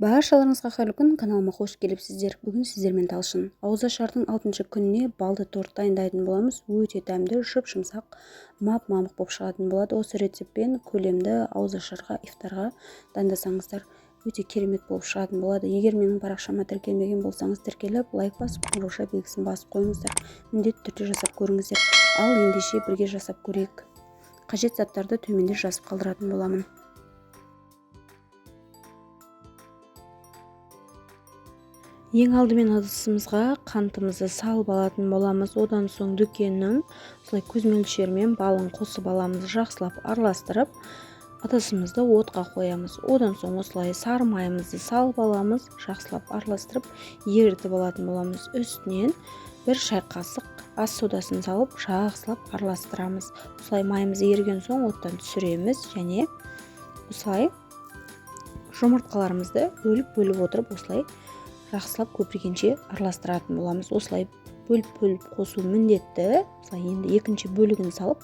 Баршаларыңызға қайырлы күн, каналыма қош келіпсіздер. Бүгін сіздермен талшын. Ауызашардың 6-шы күніне балды торт дайындайтын боламыз. Өте дәмді, жұп-жұмсақ, мап-мамық болып шығатын болады. Осы рецептпен көлемді ауызашарға, ифтарға дайындасаңыздар өте керемет болып шығатын болады. Егер менің парақшама тіркелмеген болсаңыз, тіркеліп, лайк басып, қоңырауша белгісін басып қойыңыздар. Міндетті түрде жасап көріңіздер. Ал ендеше бірге жасап көрейік. Қажет заттарды төменде жазып қалдыратын боламын. Ең алдымен ыдысымызға қантымызды салып алатын боламыз. Одан соң дүкеннің осылай көз мөлшерімен балын қосып аламыз. Жақсылап араластырып, ыдысымызды отқа қоямыз. Одан соң осылай сары майымызды салып аламыз. Жақсылап араластырып, ерітіп алатын боламыз. Үстінен бір шай қасық ас содасын салып, жақсылап араластырамыз. Осылай майымыз еріген соң оттан түсіреміз және осылай жұмыртқаларымызды бөліп отырып, осылай жақсылап көпіргенше араластыратын боламыз. Осылай бөліп қосу міндетті. Осылай енді екінші бөлігін салып,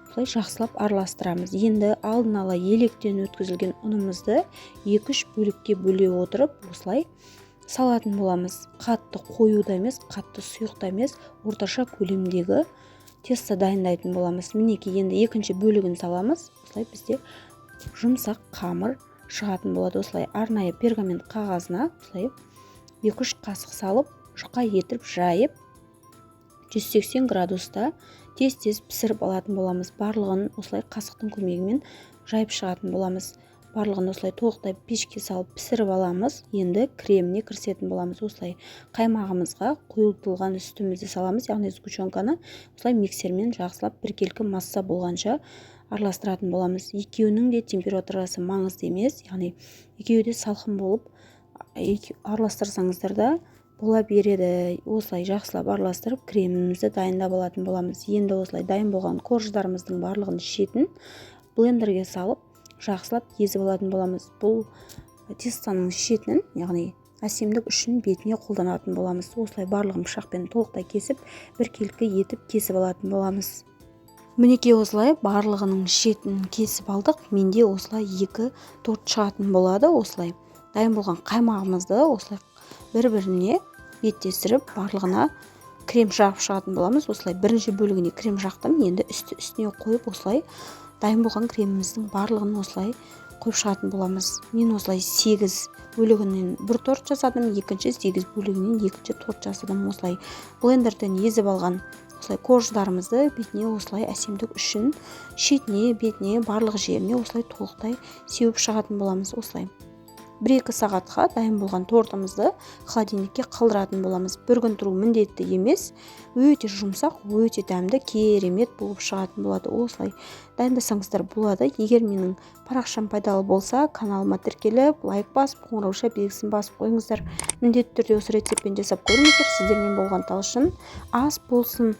осылай жақсылап араластырамыз. Енді алдын ала електен өткізілген ұнымызды 2-3 бөлікке бөле отырып, осылай салатын боламыз. Қатты қою да емес, қатты сұйық та емес, орташа көлемдегі тесто дайындайтын боламыз. Мінекей енді екінші бөлігін саламыз. Осылай бізде жұмсақ қамыр шығатын болады. Осылай арнайы пергамент қағазына осылай 2-3 қасық салып, жұқа етіп жайып, 180 градуста тез пісіріп алатын боламыз. Барлығын осылай қасықтың көмегімен жайып шығатын боламыз. Барлығын осылай толықтай пешке салып пісіріп аламыз. Енді креміне кірісетін боламыз. Осылай қаймағымызға қойылтылған үстімізді саламыз, яғни сгущенканы осылай миксермен жақсылап біркелкі масса болғанша араластыратын боламыз. Екеуінің де температурасы маңызды емес, яғни екеуі де салқын болып араластырсаңыздар да бола береді. Осылай жақсылап араластырып кремімізді дайындап алатын боламыз. Енді осылай дайын болған корждарымыздың барлығын шетін блендерге салып жақсылап езіп алатын боламыз. Бұл тестоның шетін, яғни әсемдік үшін бетіне қолданатын боламыз. Осылай барлығын пышақпен толықтай кесіп, біркелкі етіп кесіп алатын боламыз. Мінекей осылай барлығының шетін кесіп алдық. Менде осылай 2 торт шығатын болады. Осылай дайын болған қаймағымызды осылай бір-біріне беттестіріп, барлығына крем жағып шығатын боламыз. Осылай бірінші бөлігіне крем жақтым. Енді үстіне қойып, осылай дайын болған креміміздің барлығын осылай қойып шығатын боламыз. Мен осылай 8 бөлігінен бір торт жасадым, екінші 8 бөлігінен екінші торт жасадым. Осылай блендерден езіп алған осылай корждарымызды бетіне осылай әсемдік үшін шетіне, бетіне, барлық жеріне осылай толықтай сеуіп шығатын боламыз. Осылай 1-2 сағатқа дайын болған тортымызды холодильникке қалдыратын боламыз. Бір күн тұру міндетті емес, өте жұмсақ, өте дәмді, керемет болып шығатын болады. Осылай дайындасаңыздар болады. Егер менің парақшам пайдалы болса, каналыма тіркеліп, лайк басып, қоңырауша белгісін басып қойыңыздар. Міндетті түрде осы рецептпен жасап көріңіздер. Сіздермен болған талшын ас болсын.